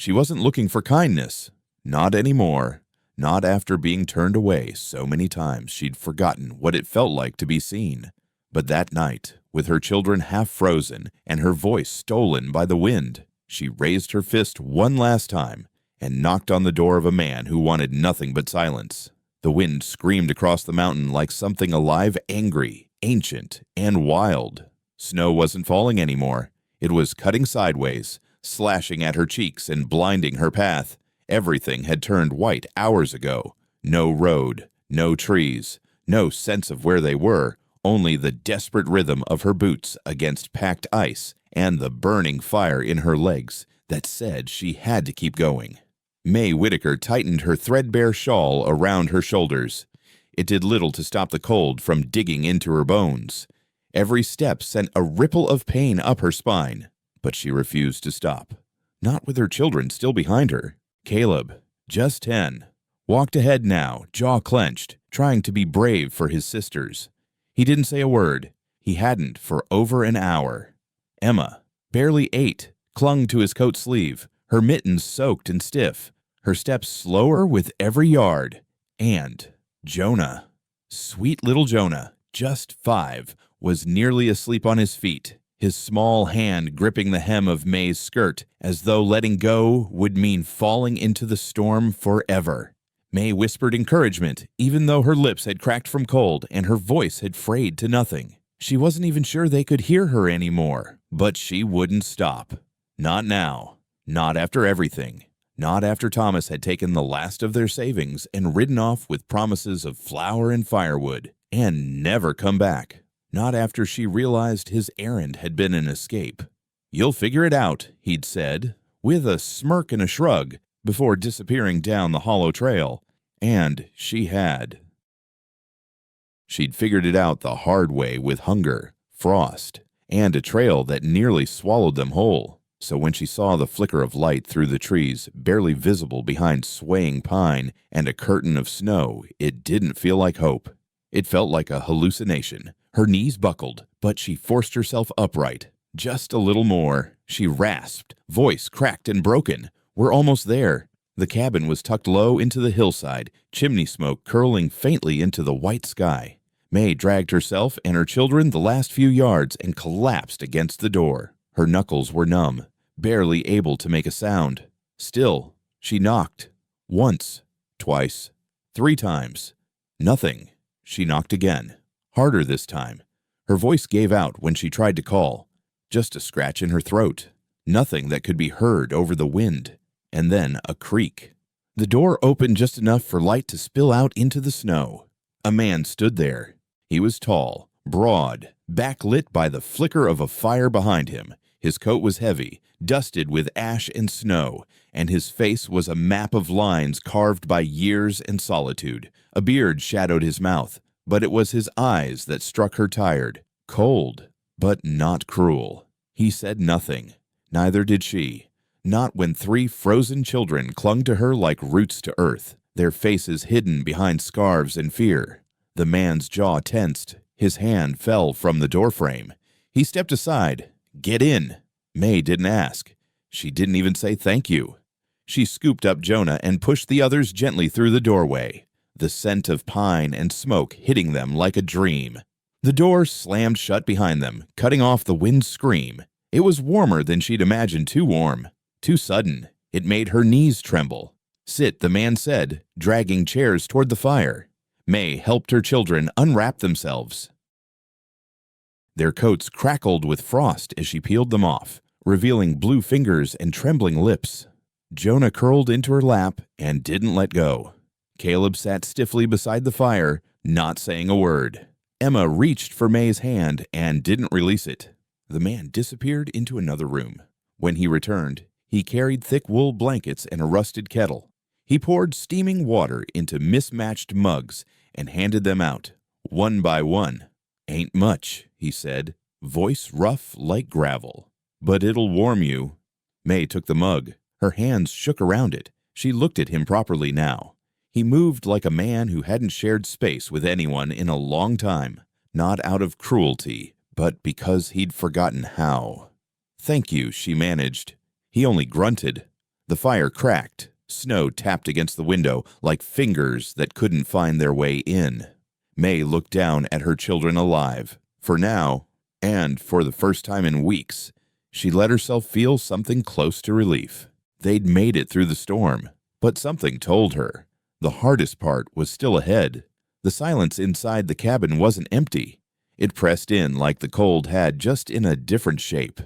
She wasn't looking for kindness. Not anymore. Not after being turned away so many times she'd forgotten what it felt like to be seen. But that night, with her children half frozen and her voice stolen by the wind, she raised her fist one last time and knocked on the door of a man who wanted nothing but silence. The wind screamed across the mountain like something alive, angry, ancient, and wild. Snow wasn't falling anymore. It was cutting sideways, slashing at her cheeks and blinding her path. Everything had turned white hours ago. No road, no trees, no sense of where they were, only the desperate rhythm of her boots against packed ice and the burning fire in her legs that said she had to keep going. May Whitaker tightened her threadbare shawl around her shoulders. It did little to stop the cold from digging into her bones. Every step sent a ripple of pain up her spine, but she refused to stop. Not with her children still behind her. Caleb, just 10, walked ahead now, jaw clenched, trying to be brave for his sisters. He didn't say a word. He hadn't for over an hour. Emma, barely 8, clung to his coat sleeve, her mittens soaked and stiff, her steps slower with every yard. And Jonah, sweet little Jonah, just 5, was nearly asleep on his feet, his small hand gripping the hem of May's skirt as though letting go would mean falling into the storm forever. May whispered encouragement, even though her lips had cracked from cold and her voice had frayed to nothing. She wasn't even sure they could hear her anymore, but she wouldn't stop. Not now. Not after everything. Not after Thomas had taken the last of their savings and ridden off with promises of flour and firewood, and never come back. Not after she realized his errand had been an escape. "You'll figure it out," he'd said, with a smirk and a shrug, before disappearing down the hollow trail. And she had. She'd figured it out the hard way with hunger, frost, and a trail that nearly swallowed them whole. So when she saw the flicker of light through the trees, barely visible behind swaying pine and a curtain of snow, it didn't feel like hope. It felt like a hallucination. Her knees buckled, but she forced herself upright. Just a little more. She rasped, voice cracked and broken. "We're almost there." The cabin was tucked low into the hillside, chimney smoke curling faintly into the white sky. May dragged herself and her children the last few yards and collapsed against the door. Her knuckles were numb, barely able to make a sound. Still, she knocked. Once, twice, 3 times. Nothing. She knocked again. Harder this time. Her voice gave out when she tried to call. Just a scratch in her throat. Nothing that could be heard over the wind. And then a creak. The door opened just enough for light to spill out into the snow. A man stood there. He was tall, broad, backlit by the flicker of a fire behind him. His coat was heavy, dusted with ash and snow, and his face was a map of lines carved by years and solitude. A beard shadowed his mouth, but it was his eyes that struck her tired, cold, but not cruel. He said nothing. Neither did she. Not when 3 frozen children clung to her like roots to earth, their faces hidden behind scarves in fear. The man's jaw tensed. His hand fell from the doorframe. He stepped aside. "Get in." May didn't ask. She didn't even say thank you. She scooped up Jonah and pushed the others gently through the doorway, the scent of pine and smoke hitting them like a dream. The door slammed shut behind them, cutting off the wind's scream. It was warmer than she'd imagined, too warm, too sudden. It made her knees tremble. "Sit," the man said, dragging chairs toward the fire. May helped her children unwrap themselves. Their coats crackled with frost as she peeled them off, revealing blue fingers and trembling lips. Jonah curled into her lap and didn't let go. Caleb sat stiffly beside the fire, not saying a word. Emma reached for May's hand and didn't release it. The man disappeared into another room. When he returned, he carried thick wool blankets and a rusted kettle. He poured steaming water into mismatched mugs and handed them out, one by one. "Ain't much," he said, voice rough like gravel. "But it'll warm you." May took the mug. Her hands shook around it. She looked at him properly now. He moved like a man who hadn't shared space with anyone in a long time, not out of cruelty, but because he'd forgotten how. "Thank you," she managed. He only grunted. The fire cracked. Snow tapped against the window like fingers that couldn't find their way in. May looked down at her children alive. For now, and for the first time in weeks, she let herself feel something close to relief. They'd made it through the storm, but something told her the hardest part was still ahead. The silence inside the cabin wasn't empty. It pressed in like the cold had, just in a different shape.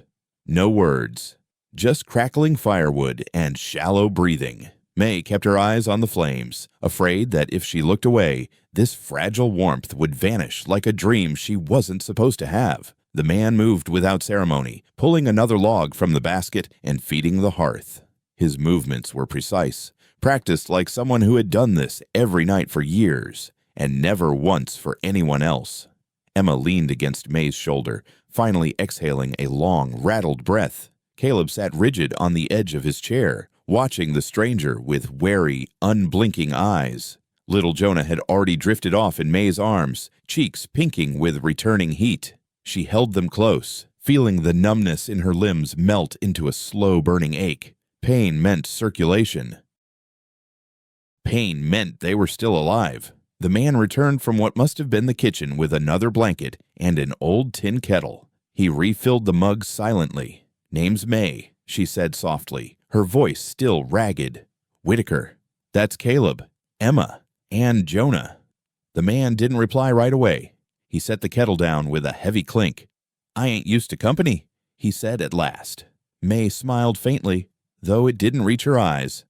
No words, just crackling firewood and shallow breathing. May kept her eyes on the flames, afraid that if she looked away, this fragile warmth would vanish like a dream she wasn't supposed to have. The man moved without ceremony, pulling another log from the basket and feeding the hearth. His movements were precise, practiced like someone who had done this every night for years, and never once for anyone else. Emma leaned against May's shoulder, finally exhaling a long, rattled breath. Caleb sat rigid on the edge of his chair, watching the stranger with wary, unblinking eyes. Little Jonah had already drifted off in May's arms, cheeks pinking with returning heat. She held them close, feeling the numbness in her limbs melt into a slow-burning ache. Pain meant circulation. Pain meant they were still alive. The man returned from what must have been the kitchen with another blanket and an old tin kettle. He refilled the mug silently. "Name's May," she said softly, her voice still ragged. "Whitaker. That's Caleb, Emma, and Jonah." The man didn't reply right away. He set the kettle down with a heavy clink. "I ain't used to company," he said at last. May smiled faintly, though it didn't reach her eyes.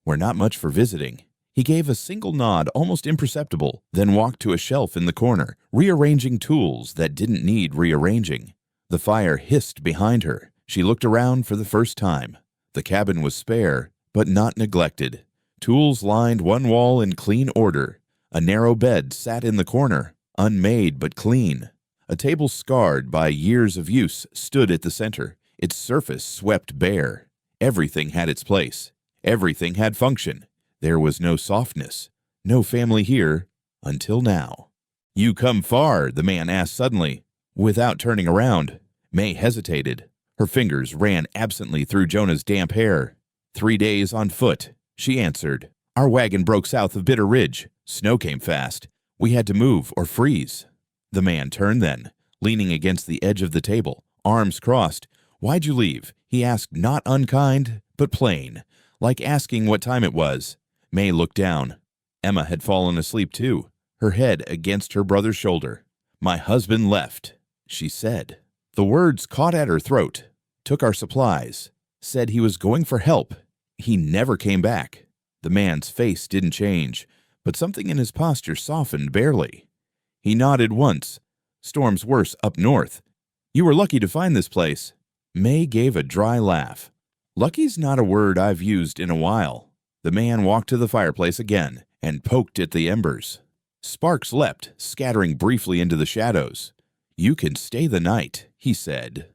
"We're not much for visiting." He gave a single nod, almost imperceptible, then walked to a shelf in the corner, rearranging tools that didn't need rearranging. The fire hissed behind her. She looked around for the first time. The cabin was spare, but not neglected. Tools lined one wall in clean order. A narrow bed sat in the corner, unmade but clean. A table scarred by years of use stood at the center, its surface swept bare. Everything had its place. Everything had function. There was no softness, no family here, until now. "You come far?" the man asked suddenly, without turning around. May hesitated. Her fingers ran absently through Jonah's damp hair. "3 days on foot," she answered. "Our wagon broke south of Bitter Ridge. Snow came fast. We had to move or freeze." The man turned then, leaning against the edge of the table, arms crossed. "Why'd you leave?" he asked, not unkind, but plain, like asking what time it was. May looked down. Emma had fallen asleep too, her head against her brother's shoulder. "My husband left," she said. The words caught at her throat. "Took our supplies. Said he was going for help. He never came back." The man's face didn't change, but something in his posture softened barely. He nodded once. "Storm's worse up north. You were lucky to find this place." May gave a dry laugh. "Lucky's not a word I've used in a while." The man walked to the fireplace again and poked at the embers. Sparks leapt, scattering briefly into the shadows. "You can stay the night," he said.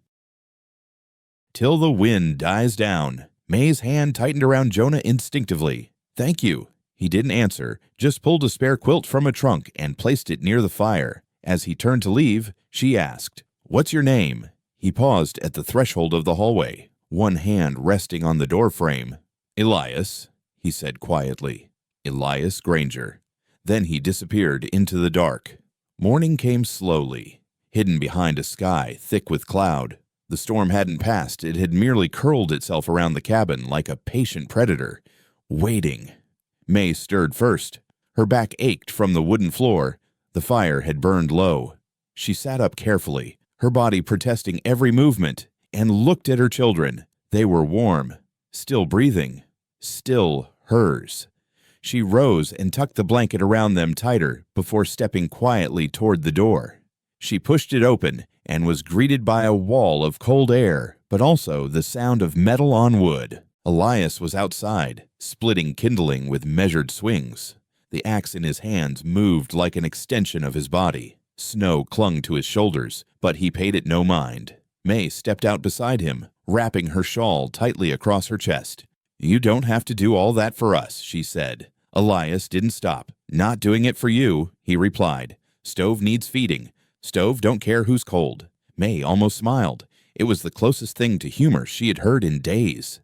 Till the wind dies down. May's hand tightened around Jonah instinctively. "Thank you." He didn't answer, just pulled a spare quilt from a trunk and placed it near the fire. As he turned to leave, she asked, "What's your name?" He paused at the threshold of the hallway, one hand resting on the doorframe. "Elias," he said quietly. "Elias Granger." Then he disappeared into the dark. Morning came slowly, hidden behind a sky thick with cloud. The storm hadn't passed. It had merely curled itself around the cabin like a patient predator, waiting. May stirred first. Her back ached from the wooden floor. The fire had burned low. She sat up carefully, her body protesting every movement, and looked at her children. They were warm, still breathing, still hers. She rose and tucked the blanket around them tighter before stepping quietly toward the door. She pushed it open and was greeted by a wall of cold air, but also the sound of metal on wood. Elias was outside, splitting kindling with measured swings. The axe in his hands moved like an extension of his body. Snow clung to his shoulders, but he paid it no mind. May stepped out beside him, wrapping her shawl tightly across her chest. "You don't have to do all that for us," she said. Elias didn't stop. "Not doing it for you," he replied. "Stove needs feeding. Stove don't care who's cold." May almost smiled. It was the closest thing to humor she had heard in days.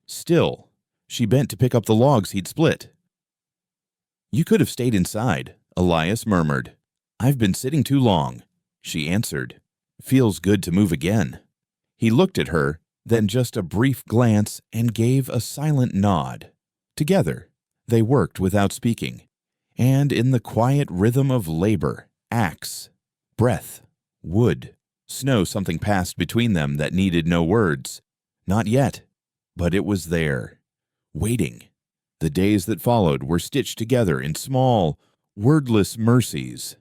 Still, She bent to pick up the logs he'd split. "You could have stayed inside," Elias murmured. "I've been sitting too long," she answered. "Feels good to move again." He looked at her, then just a brief glance, and gave a silent nod. Together, they worked without speaking, and in the quiet rhythm of labor, axe, breath, wood, snow, something passed between them that needed no words. Not yet, but it was there, waiting. The days that followed were stitched together in small, wordless mercies.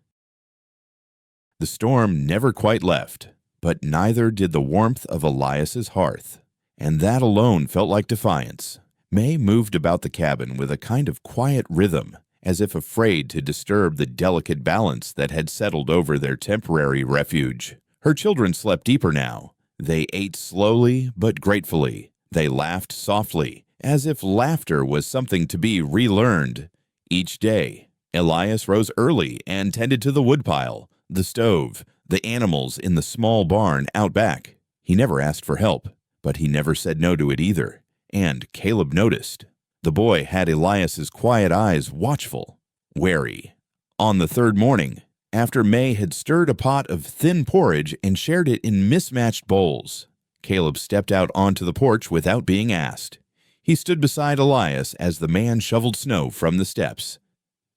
The storm never quite left, but neither did the warmth of Elias's hearth, and that alone felt like defiance. May moved about the cabin with a kind of quiet rhythm, as if afraid to disturb the delicate balance that had settled over their temporary refuge. Her children slept deeper now. They ate slowly but gratefully. They laughed softly, as if laughter was something to be relearned. Each day, Elias rose early and tended to the woodpile, the stove, the animals in the small barn out back. He never asked for help, but he never said no to it either. And Caleb noticed. The boy had Elias's quiet eyes watchful, wary. On the third morning, after May had stirred a pot of thin porridge and shared it in mismatched bowls, Caleb stepped out onto the porch without being asked. He stood beside Elias as the man shoveled snow from the steps.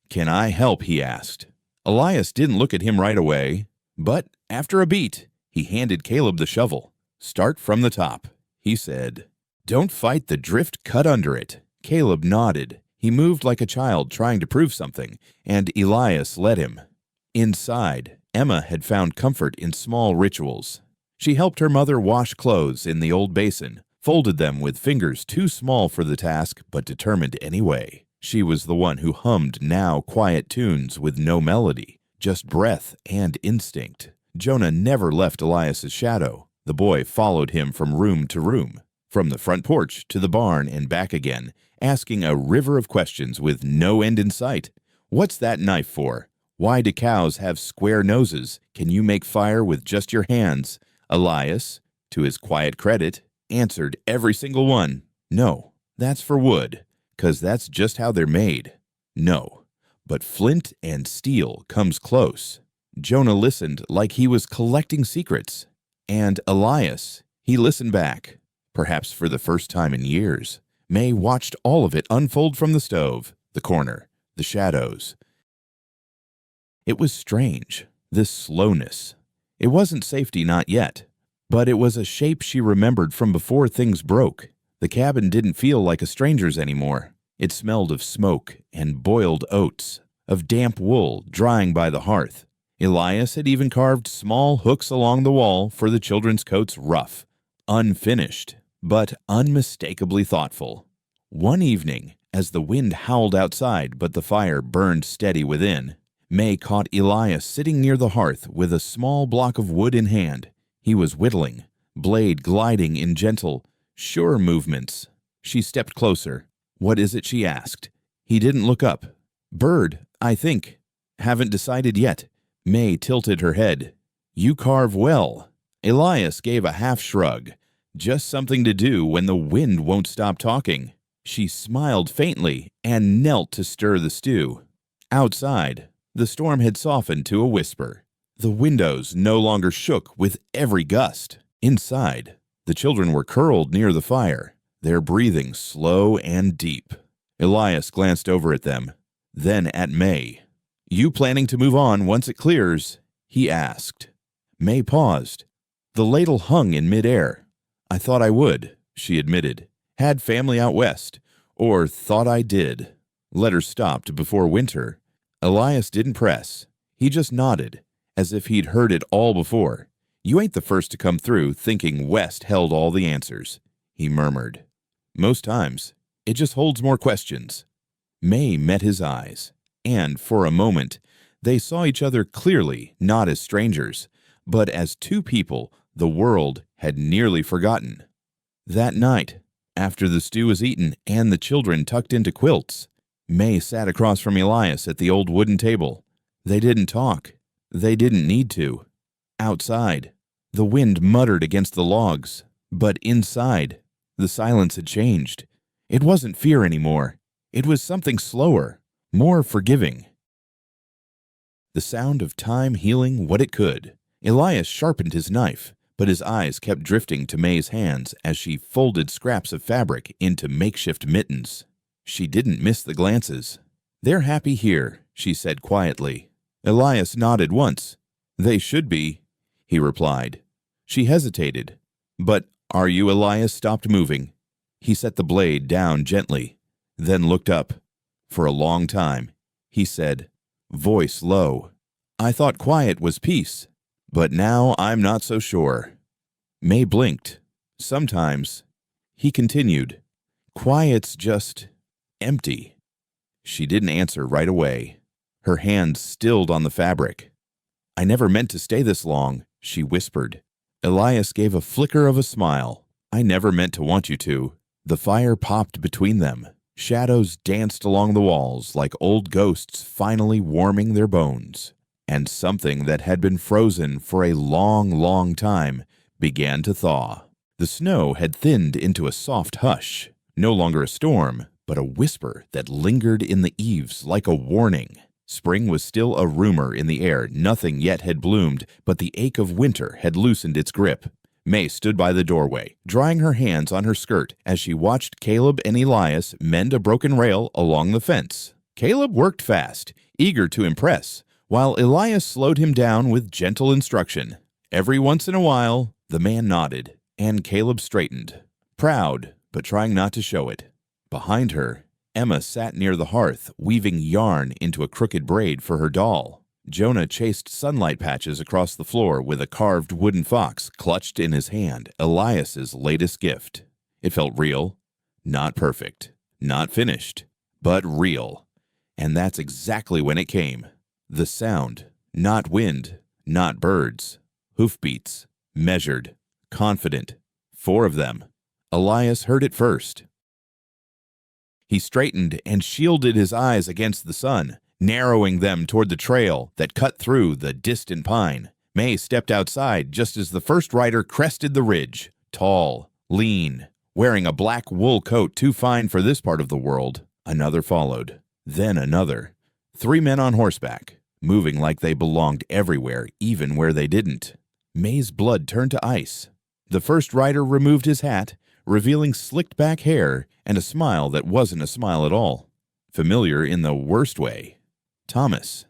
"Can I help?" he asked. Elias didn't look at him right away, but after a beat, he handed Caleb the shovel. "Start from the top," he said. "Don't fight the drift, cut under it." Caleb nodded. He moved like a child trying to prove something, and Elias led him. Inside, Emma had found comfort in small rituals. She helped her mother wash clothes in the old basin, folded them with fingers too small for the task but determined anyway. She was the one who hummed now quiet tunes with no melody, just breath and instinct. Jonah never left Elias's shadow. The boy followed him from room to room, from the front porch to the barn and back again, asking a river of questions with no end in sight. "What's that knife for? Why do cows have square noses? Can you make fire with just your hands?" Elias, to his quiet credit, answered every single one. "No, that's for wood, 'cause that's just how they're made." "No, but flint and steel comes close." Jonah listened like he was collecting secrets. And Elias, he listened back, perhaps for the first time in years. May watched all of it unfold from the stove, the corner, the shadows. It was strange, this slowness. It wasn't safety, not yet, but it was a shape she remembered from before things broke. The cabin didn't feel like a stranger's anymore. It smelled of smoke and boiled oats, of damp wool drying by the hearth. Elias had even carved small hooks along the wall for the children's coats, rough, unfinished, but unmistakably thoughtful. One evening, as the wind howled outside but the fire burned steady within, May caught Elias sitting near the hearth with a small block of wood in hand. He was whittling, blade gliding in gentle, sure movements. She stepped closer. "What is it?" she asked. He didn't look up. "Bird, I think. Haven't decided yet." May tilted her head. "You carve well." Elias gave a half shrug. "Just something to do when the wind won't stop talking." She smiled faintly and knelt to stir the stew. Outside, the storm had softened to a whisper. The windows no longer shook with every gust. Inside, the children were curled near the fire, their breathing slow and deep. Elias glanced over at them, then at May. "You planning to move on once it clears?" he asked. May paused. The ladle hung in midair. "I thought I would," she admitted. "Had family out west, or thought I did." Letter stopped before winter. Elias didn't press. He just nodded, as if he'd heard it all before. "You ain't the first to come through thinking west held all the answers," he murmured. "Most times, it just holds more questions." May met his eyes, and for a moment, they saw each other clearly, not as strangers, but as two people the world had nearly forgotten. That night, after the stew was eaten and the children tucked into quilts, May sat across from Elias at the old wooden table. They didn't talk. They didn't need to. Outside, the wind muttered against the logs, but inside, the silence had changed. It wasn't fear anymore. It was something slower, more forgiving. The sound of time healing what it could. Elias sharpened his knife, but his eyes kept drifting to May's hands as she folded scraps of fabric into makeshift mittens. She didn't miss the glances. "They're happy here," she said quietly. Elias nodded once. "They should be," he replied. She hesitated. "But are you?" Elias stopped moving. He set the blade down gently, then looked up. For a long time, he said, voice low, "I thought quiet was peace, but now I'm not so sure." May blinked. "Sometimes," he continued, "quiet's just empty." She didn't answer right away. Her hands stilled on the fabric. "I never meant to stay this long," she whispered. Elias gave a flicker of a smile. "I never meant to want you to." The fire popped between them. Shadows danced along the walls like old ghosts finally warming their bones. And something that had been frozen for a long, long time began to thaw. The snow had thinned into a soft hush, no longer a storm, but a whisper that lingered in the eaves like a warning. Spring was still a rumor in the air. Nothing yet had bloomed, but the ache of winter had loosened its grip. May stood by the doorway, drying her hands on her skirt as she watched Caleb and Elias mend a broken rail along the fence. Caleb worked fast, eager to impress, while Elias slowed him down with gentle instruction. Every once in a while, the man nodded, and Caleb straightened, proud, but trying not to show it. Behind her, Emma sat near the hearth, weaving yarn into a crooked braid for her doll. Jonah chased sunlight patches across the floor with a carved wooden fox clutched in his hand, Elias's latest gift. It felt real, not perfect, not finished, but real. And that's exactly when it came. The sound, not wind, not birds. Hoofbeats, measured, confident. 4 of them. Elias heard it first. He straightened and shielded his eyes against the sun, narrowing them toward the trail that cut through the distant pine. May stepped outside just as the first rider crested the ridge, tall, lean, wearing a black wool coat too fine for this part of the world. Another followed, then another. 3 men on horseback, moving like they belonged everywhere, even where they didn't. May's blood turned to ice. The first rider removed his hat, revealing slicked back hair and a smile that wasn't a smile at all. Familiar in the worst way. Thomas.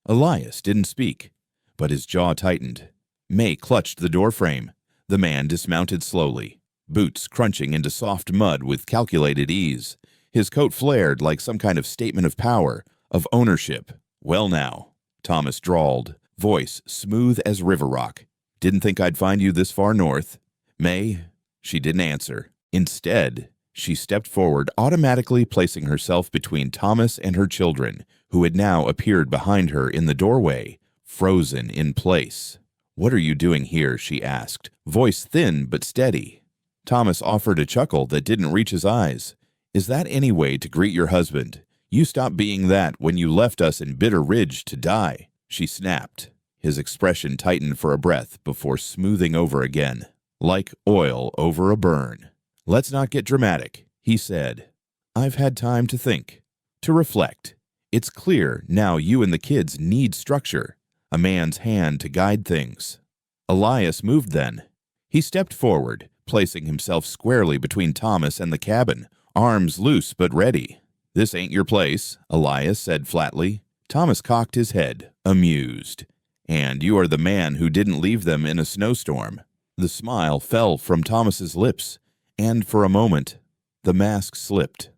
Elias didn't speak, but his jaw tightened. May clutched the doorframe. The man dismounted slowly, boots crunching into soft mud with calculated ease. His coat flared like some kind of statement of power, of ownership. "Well now," Thomas drawled, voice smooth as river rock. "Didn't think I'd find you this far north." May, she didn't answer. Instead, she stepped forward, automatically placing herself between Thomas and her children, who had now appeared behind her in the doorway, frozen in place. "What are you doing here?" she asked, voice thin but steady. Thomas offered a chuckle that didn't reach his eyes. "Is that any way to greet your husband? You stopped being that when you left us in Bitter Ridge to die," she snapped. His expression tightened for a breath before smoothing over again, like oil over a burn. "Let's not get dramatic," he said. "I've had time to think, to reflect. It's clear now you and the kids need structure, a man's hand to guide things." Elias moved then. He stepped forward, placing himself squarely between Thomas and the cabin, arms loose but ready. "This ain't your place," Elias said flatly. Thomas cocked his head, amused. "And you are the man who didn't leave them in a snowstorm." The smile fell from Thomas's lips, and for a moment, the mask slipped.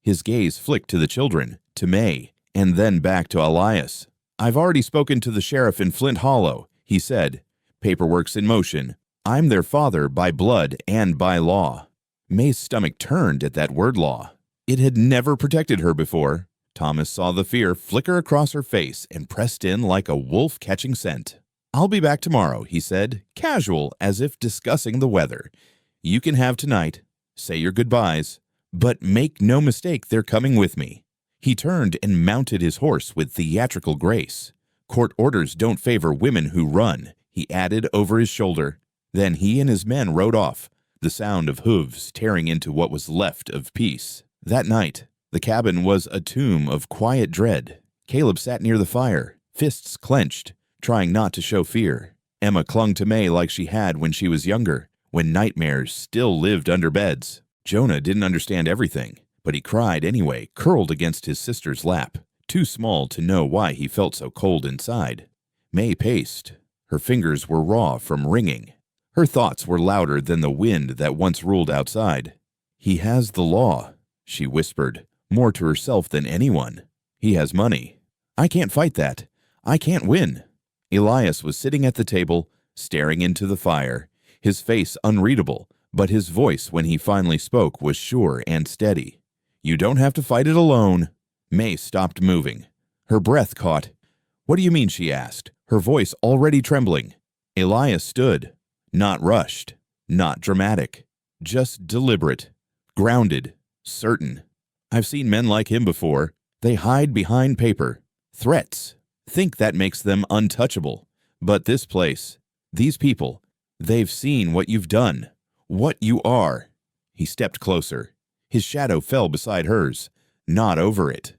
His gaze flicked to the children, to May, and then back to Elias. "I've already spoken to the sheriff in Flint Hollow," he said. "Paperwork's in motion. I'm their father by blood and by law." May's stomach turned at that word law. It had never protected her before. Thomas saw the fear flicker across her face and pressed in like a wolf catching scent. "I'll be back tomorrow," he said, casual as if discussing the weather. "You can have tonight. Say your goodbyes. But make no mistake, they're coming with me." He turned and mounted his horse with theatrical grace. "Court orders don't favor women who run," he added over his shoulder. Then he and his men rode off, the sound of hooves tearing into what was left of peace. That night, the cabin was a tomb of quiet dread. Caleb sat near the fire, fists clenched, trying not to show fear. Emma clung to May like she had when she was younger, when nightmares still lived under beds. Jonah didn't understand everything, but he cried anyway, curled against his sister's lap, too small to know why he felt so cold inside. May paced. Her fingers were raw from wringing. Her thoughts were louder than the wind that once ruled outside. "He has the law," she whispered, more to herself than anyone. "He has money. I can't fight that. I can't win." Elias was sitting at the table, staring into the fire, his face unreadable, but his voice when he finally spoke was sure and steady. "You don't have to fight it alone." May stopped moving. Her breath caught. "What do you mean?" she asked, her voice already trembling. Elias stood, not rushed, not dramatic, just deliberate, grounded, certain. "I've seen men like him before. They hide behind paper, threats, think that makes them untouchable. But this place, these people, they've seen what you've done, what you are." He stepped closer. His shadow fell beside hers, not over it.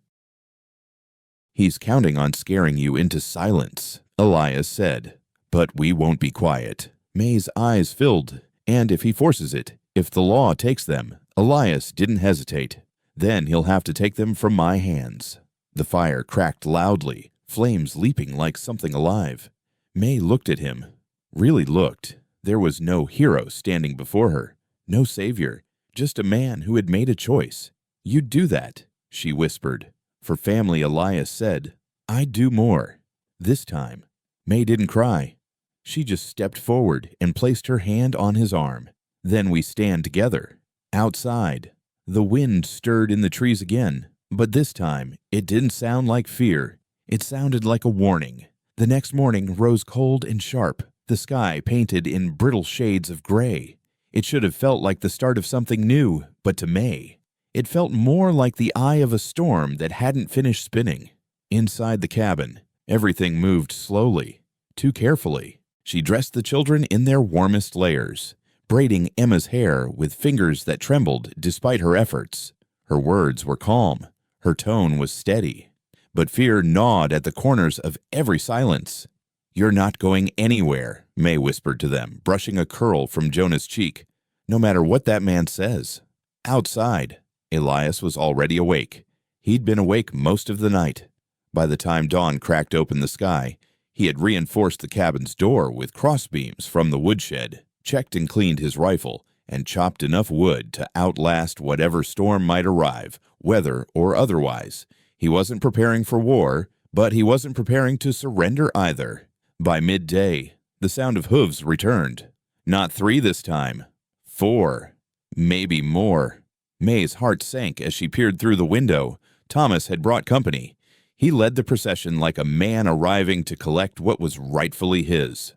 "He's counting on scaring you into silence," Elias said. "But we won't be quiet." May's eyes filled. "And if he forces it, if the law takes them," Elias didn't hesitate, "then he'll have to take them from my hands." The fire cracked loudly, flames leaping like something alive. May looked at him, really looked. There was no hero standing before her, no savior, just a man who had made a choice. "You'd do that," she whispered. "For family," Elias said. "I'd do more." This time, May didn't cry. She just stepped forward and placed her hand on his arm. "Then we stand together." Outside, the wind stirred in the trees again, but this time it didn't sound like fear. It sounded like a warning. The next morning rose cold and sharp, the sky painted in brittle shades of gray. It should have felt like the start of something new, but to May, it felt more like the eye of a storm that hadn't finished spinning. Inside the cabin, everything moved slowly, too carefully. She dressed the children in their warmest layers, braiding Emma's hair with fingers that trembled despite her efforts. Her words were calm. Her tone was steady. But fear gnawed at the corners of every silence. "You're not going anywhere," May whispered to them, brushing a curl from Jonah's cheek. "No matter what that man says." Outside, Elias was already awake. He'd been awake most of the night. By the time dawn cracked open the sky, he had reinforced the cabin's door with crossbeams from the woodshed, checked and cleaned his rifle, and chopped enough wood to outlast whatever storm might arrive, weather or otherwise. He wasn't preparing for war, but he wasn't preparing to surrender either. By midday, the sound of hooves returned. Not 3 this time. 4. Maybe more. May's heart sank as she peered through the window. Thomas had brought company. He led the procession like a man arriving to collect what was rightfully his.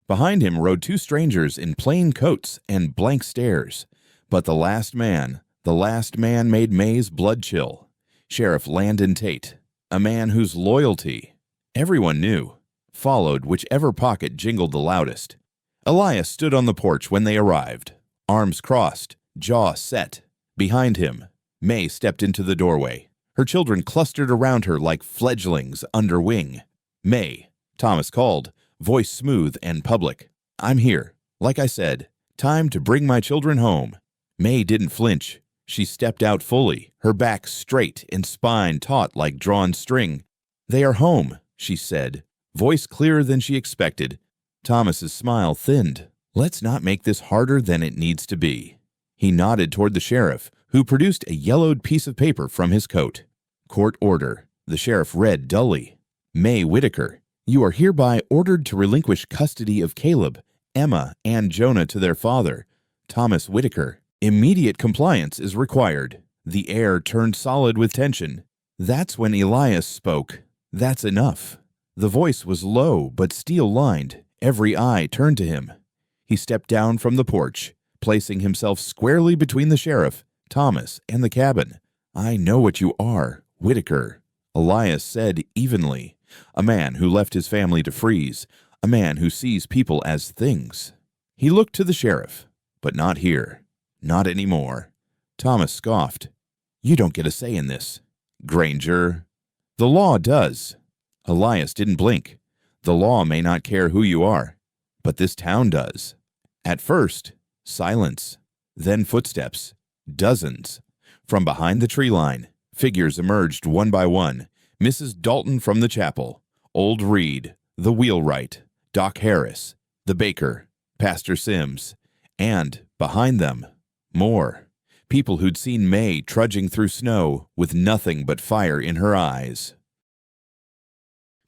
Behind him rode 2 strangers in plain coats and blank stares. But the last man made May's blood chill. Sheriff Landon Tate, a man whose loyalty, everyone knew, followed whichever pocket jingled the loudest. Elias stood on the porch when they arrived, arms crossed, jaw set. Behind him, May stepped into the doorway. Her children clustered around her like fledglings under wing. "May," Thomas called, voice smooth and public. "I'm here. Like I said, time to bring my children home." May didn't flinch. She stepped out fully, her back straight and spine taut like drawn string. "They are home," she said, voice clearer than she expected. Thomas's smile thinned. "Let's not make this harder than it needs to be." He nodded toward the sheriff, who produced a yellowed piece of paper from his coat. "Court order," the sheriff read dully. "May Whitaker, you are hereby ordered to relinquish custody of Caleb, Emma, and Jonah to their father, Thomas Whitaker. Immediate compliance is required." The air turned solid with tension. That's when Elias spoke. "That's enough." The voice was low but steel-lined. Every eye turned to him. He stepped down from the porch, placing himself squarely between the sheriff, Thomas, and the cabin. "I know what you are, Whitaker," Elias said evenly. "A man who left his family to freeze. A man who sees people as things." He looked to the sheriff, but not here. Not anymore. Thomas scoffed. You don't get a say in this. Granger. The law does. Elias didn't blink. The law may not care who you are, but this town does. At first, silence. Then footsteps. Dozens. From behind the tree line, figures emerged one by one. Mrs. Dalton from the chapel, Old Reed, the wheelwright, Doc Harris, the baker, Pastor Sims, and, behind them, more. People who'd seen May trudging through snow with nothing but fire in her eyes.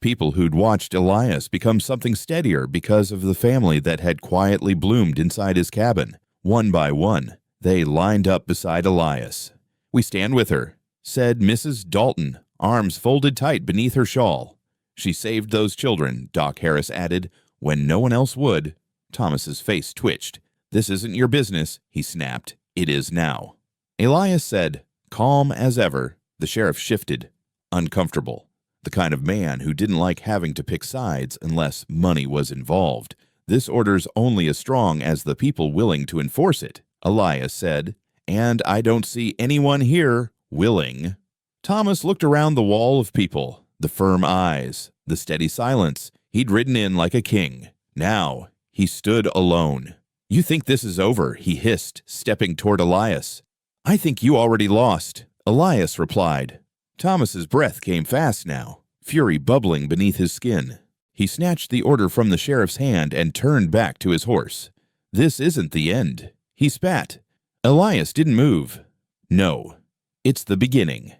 People who'd watched Elias become something steadier because of the family that had quietly bloomed inside his cabin. One by one, they lined up beside Elias. We stand with her, said Mrs. Dalton, arms folded tight beneath her shawl. She saved those children, Doc Harris added, when no one else would. Thomas's face twitched. This isn't your business, he snapped. It is now. Elias said, calm as ever. The sheriff shifted, uncomfortable. The kind of man who didn't like having to pick sides unless money was involved. This order's only as strong as the people willing to enforce it, Elias said, and I don't see anyone here willing. Thomas looked around the wall of people, the firm eyes, the steady silence. He'd ridden in like a king. Now, he stood alone. You think this is over, he hissed, stepping toward Elias. I think you already lost, Elias replied. Thomas's breath came fast now, fury bubbling beneath his skin. He snatched the order from the sheriff's hand and turned back to his horse. This isn't the end, he spat. Elias didn't move. No, it's the beginning.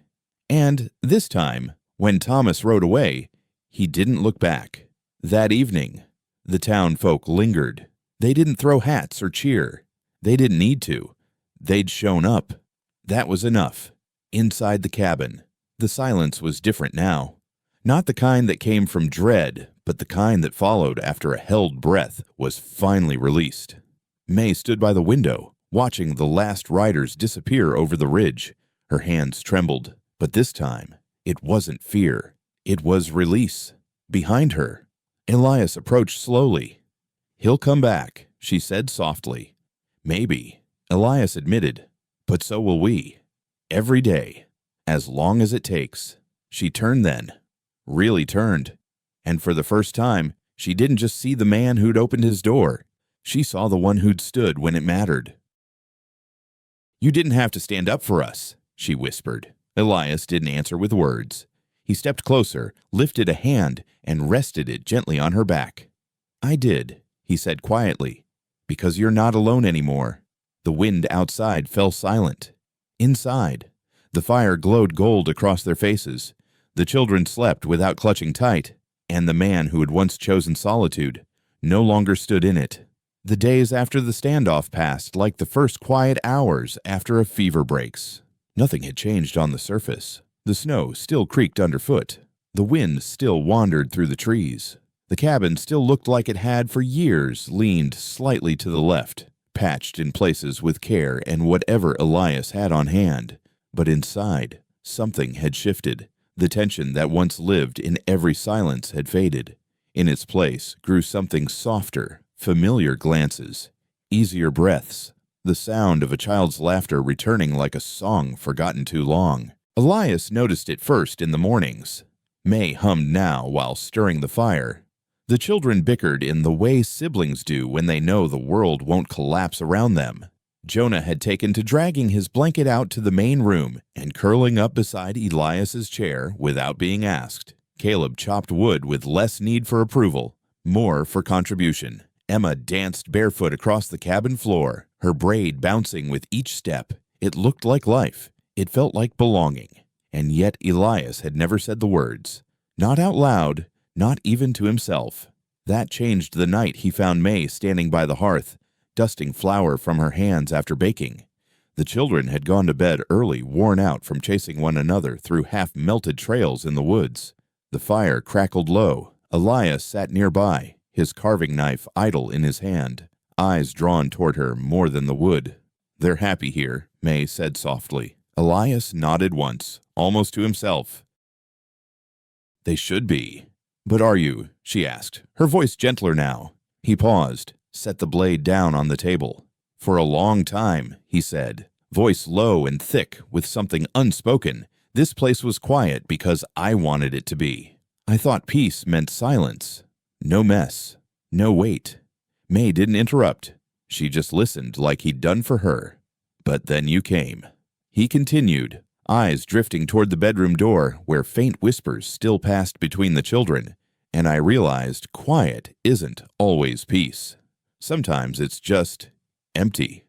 And this time, when Thomas rode away, he didn't look back. That evening, the town folk lingered. They didn't throw hats or cheer. They didn't need to. They'd shown up. That was enough. Inside the cabin, the silence was different now. Not the kind that came from dread, but the kind that followed after a held breath was finally released. May stood by the window, watching the last riders disappear over the ridge. Her hands trembled, but this time, it wasn't fear. It was release. Behind her, Elias approached slowly. He'll come back, she said softly. Maybe, Elias admitted, but so will we. Every day, as long as it takes. She turned then, really turned. And for the first time, she didn't just see the man who'd opened his door. She saw the one who'd stood when it mattered. You didn't have to stand up for us, she whispered. Elias didn't answer with words. He stepped closer, lifted a hand, and rested it gently on her back. I did, he said quietly, because you're not alone anymore. The wind outside fell silent. Inside, the fire glowed gold across their faces. The children slept without clutching tight, and the man who had once chosen solitude no longer stood in it. The days after the standoff passed like the first quiet hours after a fever breaks. Nothing had changed on the surface. The snow still creaked underfoot. The wind still wandered through the trees. The cabin still looked like it had for years leaned slightly to the left, patched in places with care and whatever Elias had on hand. But inside, something had shifted. The tension that once lived in every silence had faded. In its place grew something softer, familiar glances, easier breaths, the sound of a child's laughter returning like a song forgotten too long. Elias noticed it first in the mornings. May hummed now while stirring the fire. The children bickered in the way siblings do when they know the world won't collapse around them. Jonah had taken to dragging his blanket out to the main room and curling up beside Elias's chair without being asked. Caleb chopped wood with less need for approval, more for contribution. Emma danced barefoot across the cabin floor, her braid bouncing with each step. It looked like life. It felt like belonging. And yet Elias had never said the words. Not out loud, not even to himself. That changed the night he found May standing by the hearth, dusting flour from her hands after baking. The children had gone to bed early, worn out from chasing one another through half-melted trails in the woods. The fire crackled low. Elias sat nearby, his carving knife idle in his hand, eyes drawn toward her more than the wood. They're happy here, May said softly. Elias nodded once, almost to himself. They should be. But are you? She asked, her voice gentler now. He paused. set the blade down on the table. For a long time, he said, voice low and thick with something unspoken, this place was quiet because I wanted it to be. I thought peace meant silence. No mess. No wait. May didn't interrupt. She just listened like he'd done for her. But then you came. He continued, eyes drifting toward the bedroom door where faint whispers still passed between the children, and I realized quiet isn't always peace. Sometimes it's just empty.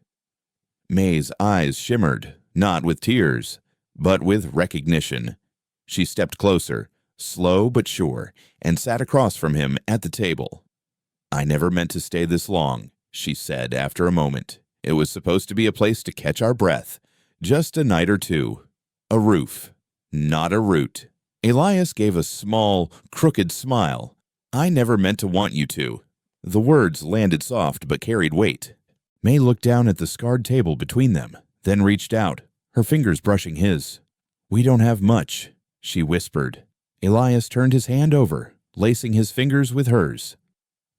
May's eyes shimmered, not with tears, but with recognition. She stepped closer, slow but sure, and sat across from him at the table. I never meant to stay this long, she said after a moment. It was supposed to be a place to catch our breath, just a night or two. A roof, not a root. Elias gave a small, crooked smile. I never meant to want you to. The words landed soft but carried weight. May looked down at the scarred table between them, then reached out, her fingers brushing his. We don't have much, she whispered. Elias turned his hand over, lacing his fingers with hers.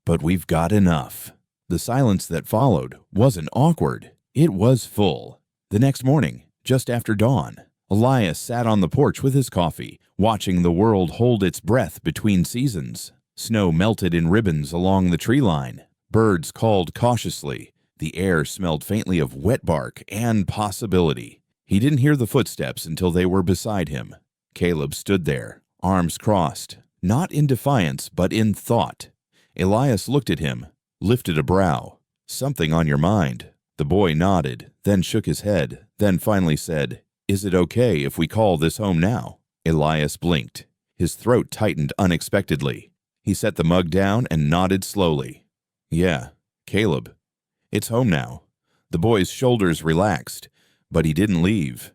But we've got enough. The silence that followed wasn't awkward. It was full. The next morning, just after dawn, Elias sat on the porch with his coffee, watching the world hold its breath between seasons. Snow melted in ribbons along the tree line. Birds called cautiously. The air smelled faintly of wet bark and possibility. He didn't hear the footsteps until they were beside him. Caleb stood there, arms crossed, not in defiance but in thought. Elias looked at him, lifted a brow. Something on your mind? The boy nodded, then shook his head, then finally said, Is it okay if we call this home now? Elias blinked. His throat tightened unexpectedly. He set the mug down and nodded slowly. Yeah, Caleb. It's home now. The boy's shoulders relaxed, but he didn't leave.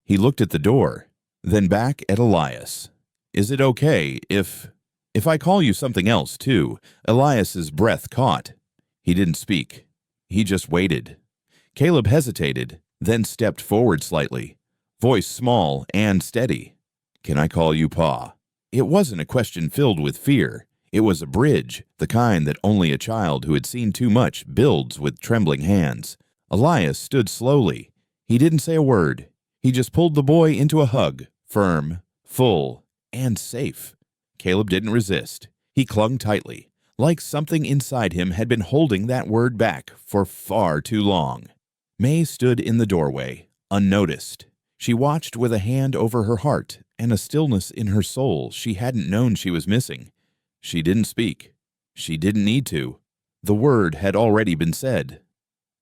He looked at the door, then back at Elias. Is it okay if I call you something else, too? Elias's breath caught. He didn't speak. He just waited. Caleb hesitated, then stepped forward slightly, voice small and steady. Can I call you Pa? It wasn't a question filled with fear. It was a bridge, the kind that only a child who had seen too much builds with trembling hands. Elias stood slowly. He didn't say a word. He just pulled the boy into a hug, firm, full, and safe. Caleb didn't resist. He clung tightly, like something inside him had been holding that word back for far too long. May stood in the doorway, unnoticed. She watched with a hand over her heart and a stillness in her soul she hadn't known she was missing. She didn't speak. She didn't need to. The word had already been said.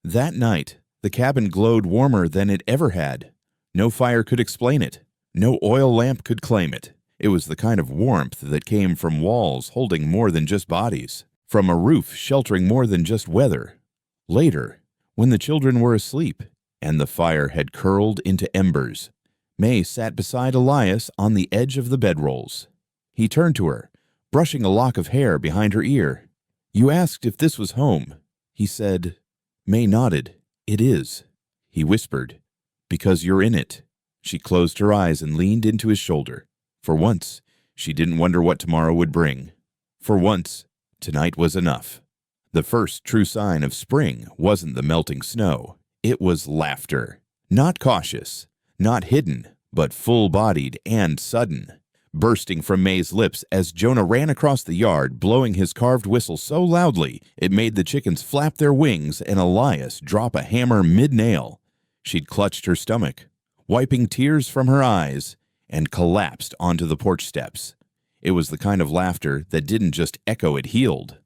That night, the cabin glowed warmer than it ever had. No fire could explain it. No oil lamp could claim it. It was the kind of warmth that came from walls holding more than just bodies, from a roof sheltering more than just weather. Later, when the children were asleep and the fire had curled into embers, May sat beside Elias on the edge of the bedrolls. He turned to her, brushing a lock of hair behind her ear. You asked if this was home. He said. May nodded. It is. He whispered. Because you're in it. She closed her eyes and leaned into his shoulder. For once, she didn't wonder what tomorrow would bring. For once, tonight was enough. The first true sign of spring wasn't the melting snow. It was laughter. Not cautious, not hidden, but full-bodied and sudden. Bursting from May's lips as Jonah ran across the yard, blowing his carved whistle so loudly it made the chickens flap their wings and Elias drop a hammer mid-nail. She'd clutched her stomach, wiping tears from her eyes, and collapsed onto the porch steps. It was the kind of laughter that didn't just echo, it healed.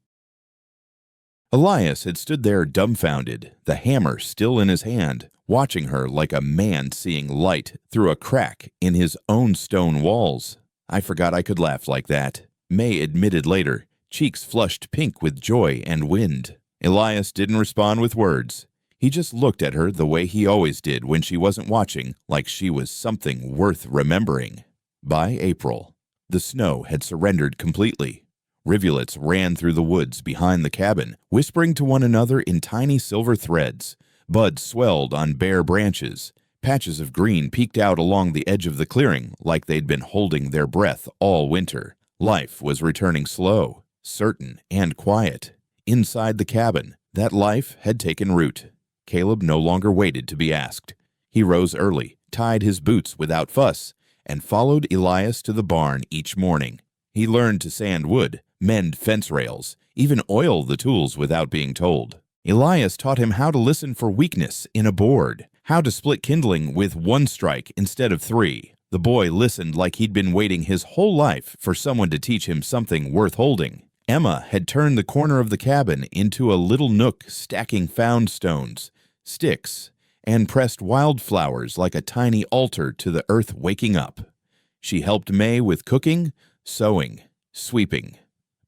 Elias had stood there dumbfounded, the hammer still in his hand, watching her like a man seeing light through a crack in his own stone walls. I forgot I could laugh like that, May admitted later, cheeks flushed pink with joy and wind. Elias didn't respond with words. He just looked at her the way he always did when she wasn't watching, like she was something worth remembering. By April, the snow had surrendered completely. Rivulets ran through the woods behind the cabin, whispering to one another in tiny silver threads. Buds swelled on bare branches. Patches of green peeked out along the edge of the clearing like they'd been holding their breath all winter. Life was returning slow, certain, and quiet. Inside the cabin, that life had taken root. Caleb no longer waited to be asked. He rose early, tied his boots without fuss, and followed Elias to the barn each morning. He learned to sand wood, mend fence rails, even oil the tools without being told. Elias taught him how to listen for weakness in a board, how to split kindling with 1 strike instead of 3. The boy listened like he'd been waiting his whole life for someone to teach him something worth holding. Emma had turned the corner of the cabin into a little nook, stacking found stones, sticks, and pressed wildflowers like a tiny altar to the earth waking up. She helped May with cooking, sewing, sweeping,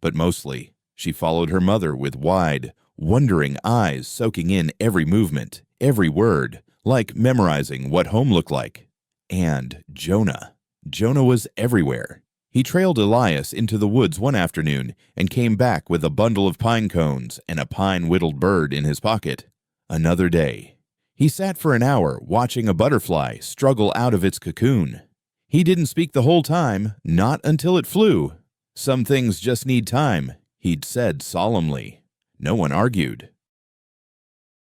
but mostly she followed her mother with wide, wondering eyes soaking in every movement, every word, like memorizing what home looked like. And Jonah. Jonah was everywhere. He trailed Elias into the woods one afternoon and came back with a bundle of pine cones and a pine-whittled bird in his pocket. Another day. He sat for an hour watching a butterfly struggle out of its cocoon. He didn't speak the whole time, not until it flew. Some things just need time, he'd said solemnly. No one argued.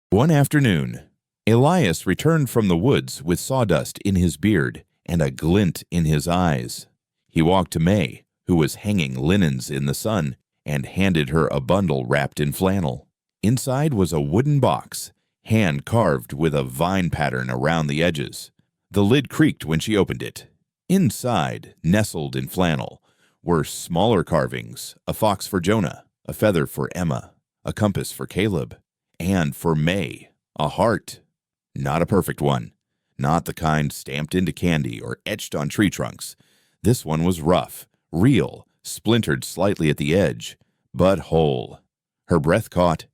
One afternoon, Elias returned from the woods with sawdust in his beard and a glint in his eyes. He walked to May, who was hanging linens in the sun, and handed her a bundle wrapped in flannel. Inside was a wooden box, hand-carved with a vine pattern around the edges. The lid creaked when she opened it. Inside, nestled in flannel, were smaller carvings, a fox for Jonah, a feather for Emma, a compass for Caleb, and for May, a heart. Not a perfect one, not the kind stamped into candy or etched on tree trunks. This one was rough, real, splintered slightly at the edge, but whole. Her breath caught.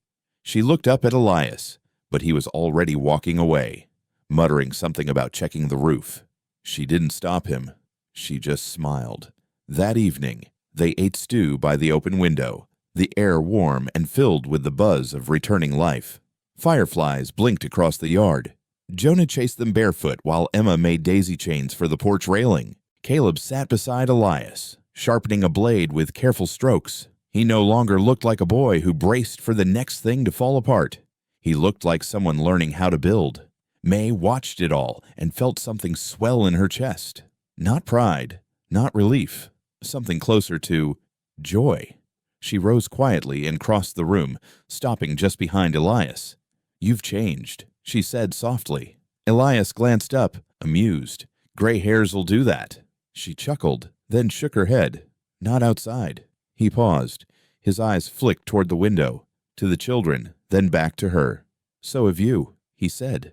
She looked up at Elias, but he was already walking away, muttering something about checking the roof. She didn't stop him. She just smiled. That evening, they ate stew by the open window, the air warm and filled with the buzz of returning life. Fireflies blinked across the yard. Jonah chased them barefoot while Emma made daisy chains for the porch railing. Caleb sat beside Elias, sharpening a blade with careful strokes. He no longer looked like a boy who braced for the next thing to fall apart. He looked like someone learning how to build. May watched it all and felt something swell in her chest. Not pride, not relief, something closer to joy. She rose quietly and crossed the room, stopping just behind Elias. "You've changed," she said softly. Elias glanced up, amused. "Gray hairs'll do that." She chuckled, then shook her head. "Not outside." He paused. His eyes flicked toward the window, to the children, then back to her. "So have you," he said.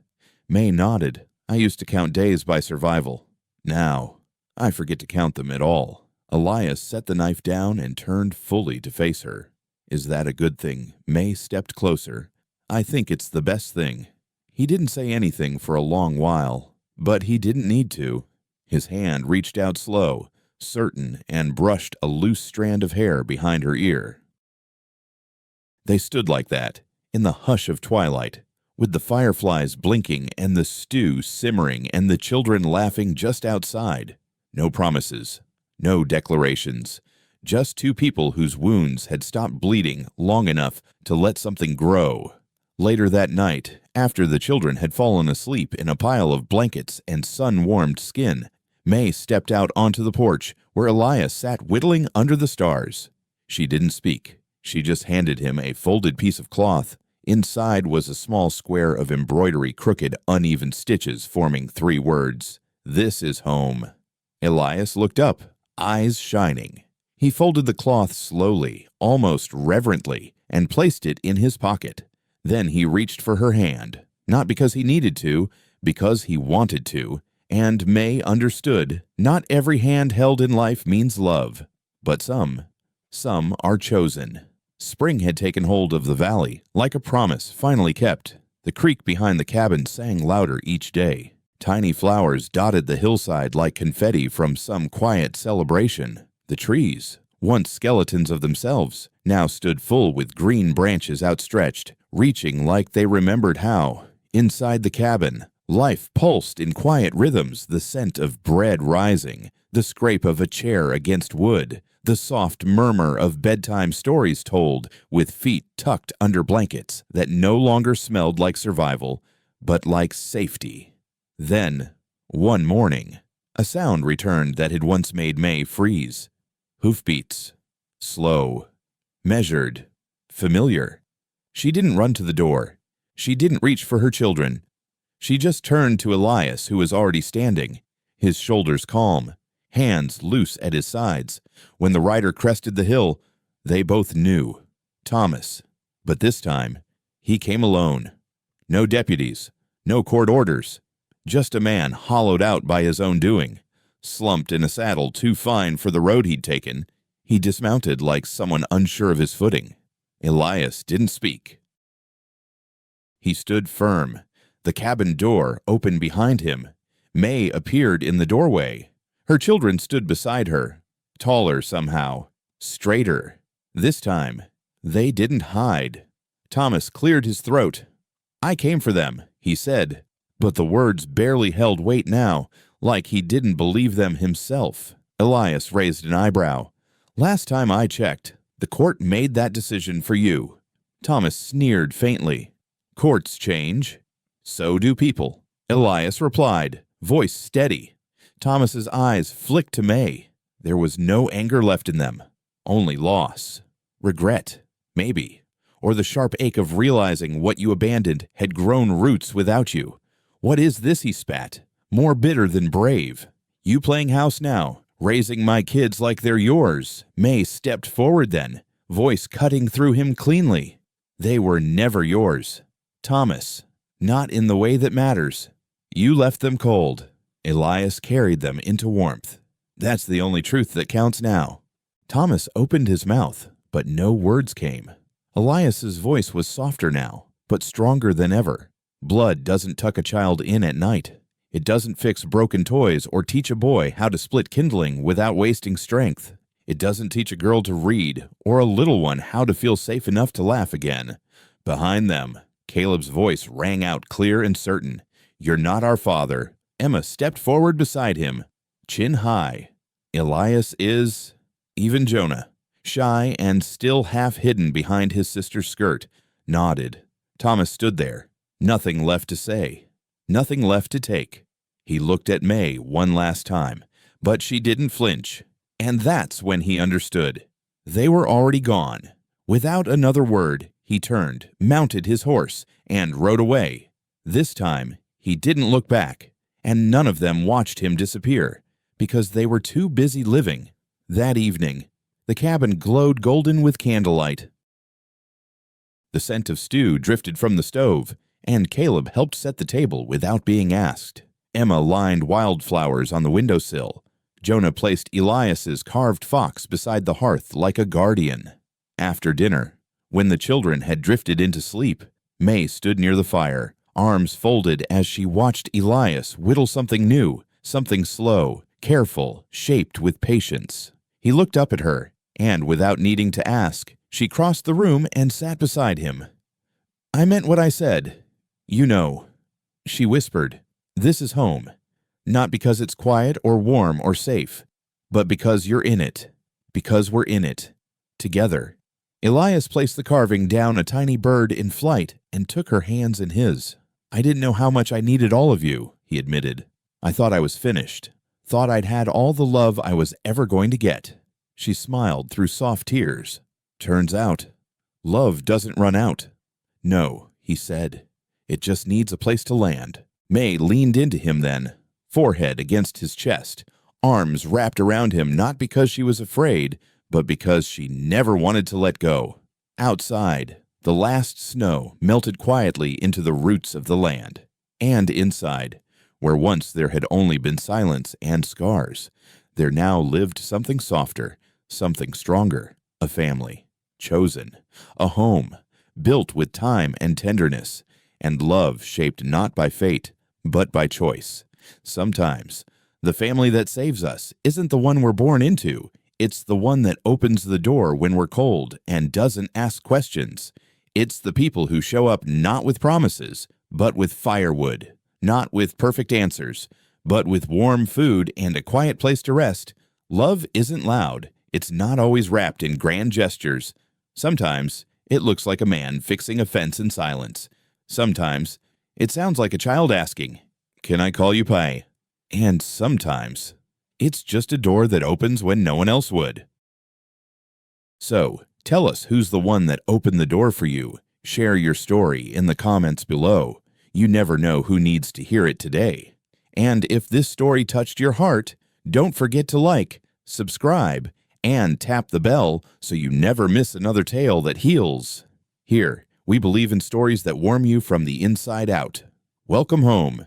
May nodded. "I used to count days by survival. Now, I forget to count them at all." Elias set the knife down and turned fully to face her. "Is that a good thing?" May stepped closer. "I think it's the best thing." He didn't say anything for a long while, but he didn't need to. His hand reached out slow, certain, and brushed a loose strand of hair behind her ear. They stood like that, in the hush of twilight, with the fireflies blinking and the stew simmering and the children laughing just outside. No promises, no declarations, just two people whose wounds had stopped bleeding long enough to let something grow. Later that night, after the children had fallen asleep in a pile of blankets and sun-warmed skin, May stepped out onto the porch where Elias sat whittling under the stars. She didn't speak. She just handed him a folded piece of cloth. Inside was a small square of embroidery, crooked, uneven stitches forming 3 words. "This is home." Elias looked up, eyes shining. He folded the cloth slowly, almost reverently, and placed it in his pocket. Then he reached for her hand, not because he needed to, because he wanted to, and May understood not every hand held in life means love, but some are chosen. Spring had taken hold of the valley, like a promise finally kept. The creek behind the cabin sang louder each day. Tiny flowers dotted the hillside like confetti from some quiet celebration. The trees, once skeletons of themselves, now stood full with green branches outstretched, reaching like they remembered how. Inside the cabin, life pulsed in quiet rhythms, the scent of bread rising, the scrape of a chair against wood, the soft murmur of bedtime stories told with feet tucked under blankets that no longer smelled like survival, but like safety. Then, one morning, a sound returned that had once made May freeze. Hoofbeats. Slow. Measured. Familiar. She didn't run to the door. She didn't reach for her children. She just turned to Elias, who was already standing, his shoulders calm, hands loose at his sides. When the rider crested the hill, they both knew. Thomas. But this time, he came alone. No deputies, no court orders. Just a man hollowed out by his own doing. Slumped in a saddle too fine for the road he'd taken, he dismounted like someone unsure of his footing. Elias didn't speak. He stood firm. The cabin door opened behind him. May appeared in the doorway. Her children stood beside her, taller somehow, straighter. This time, they didn't hide. Thomas cleared his throat. "I came for them," he said, but the words barely held weight now, like he didn't believe them himself. Elias raised an eyebrow. "Last time I checked, the court made that decision for you." Thomas sneered faintly. "Courts change. So do people," Elias replied, voice steady. Thomas's eyes flicked to May. There was no anger left in them, only loss. Regret, maybe, or the sharp ache of realizing what you abandoned had grown roots without you. "What is this?" he spat. "More bitter than brave. You playing house now, raising my kids like they're yours." May stepped forward then, voice cutting through him cleanly. "They were never yours, Thomas. Not in the way that matters. You left them cold. Elias carried them into warmth. That's the only truth that counts now." Thomas opened his mouth, but no words came. Elias's voice was softer now, but stronger than ever. Blood doesn't tuck a child in at night. It doesn't fix broken toys or teach a boy how to split kindling without wasting strength. It doesn't teach a girl to read or a little one how to feel safe enough to laugh again. Behind them, Caleb's voice rang out clear and certain. "You're not our father." Emma stepped forward beside him, chin high. Elias is... Even Jonah, shy and still half hidden behind his sister's skirt, nodded. Thomas stood there, nothing left to say, nothing left to take. He looked at May one last time, but she didn't flinch. And that's when he understood. They were already gone. Without another word, he turned, mounted his horse, and rode away. This time, he didn't look back, and none of them watched him disappear, because they were too busy living. That evening, the cabin glowed golden with candlelight. The scent of stew drifted from the stove, and Caleb helped set the table without being asked. Emma lined wildflowers on the windowsill. Jonah placed Elias's carved fox beside the hearth like a guardian. After dinner, when the children had drifted into sleep, May stood near the fire, arms folded as she watched Elias whittle something new, something slow, careful, shaped with patience. He looked up at her, and without needing to ask, she crossed the room and sat beside him. "I meant what I said. You know," she whispered. "This is home. Not because it's quiet or warm or safe, but because you're in it. Because we're in it. Together." Elias placed the carving down a tiny bird in flight and took her hands in his. "I didn't know how much I needed all of you," he admitted. "I thought I was finished. Thought I'd had all the love I was ever going to get." She smiled through soft tears. "Turns out, love doesn't run out." "No," he said. "It just needs a place to land." May leaned into him then, forehead against his chest, arms wrapped around him not because she was afraid, but because she never wanted to let go. Outside, the last snow melted quietly into the roots of the land. And inside, where once there had only been silence and scars, there now lived something softer, something stronger, a family, chosen, a home, built with time and tenderness, and love shaped not by fate, but by choice. Sometimes, the family that saves us isn't the one we're born into. It's the one that opens the door when we're cold and doesn't ask questions. It's the people who show up not with promises, but with firewood, not with perfect answers, but with warm food and a quiet place to rest. Love isn't loud. It's not always wrapped in grand gestures. Sometimes it looks like a man fixing a fence in silence. Sometimes it sounds like a child asking, "Can I call you Pai?" And sometimes it's just a door that opens when no one else would. So, tell us who's the one that opened the door for you. Share your story in the comments below. You never know who needs to hear it today. And if this story touched your heart, don't forget to like, subscribe, and tap the bell so you never miss another tale that heals. Here, we believe in stories that warm you from the inside out. Welcome home.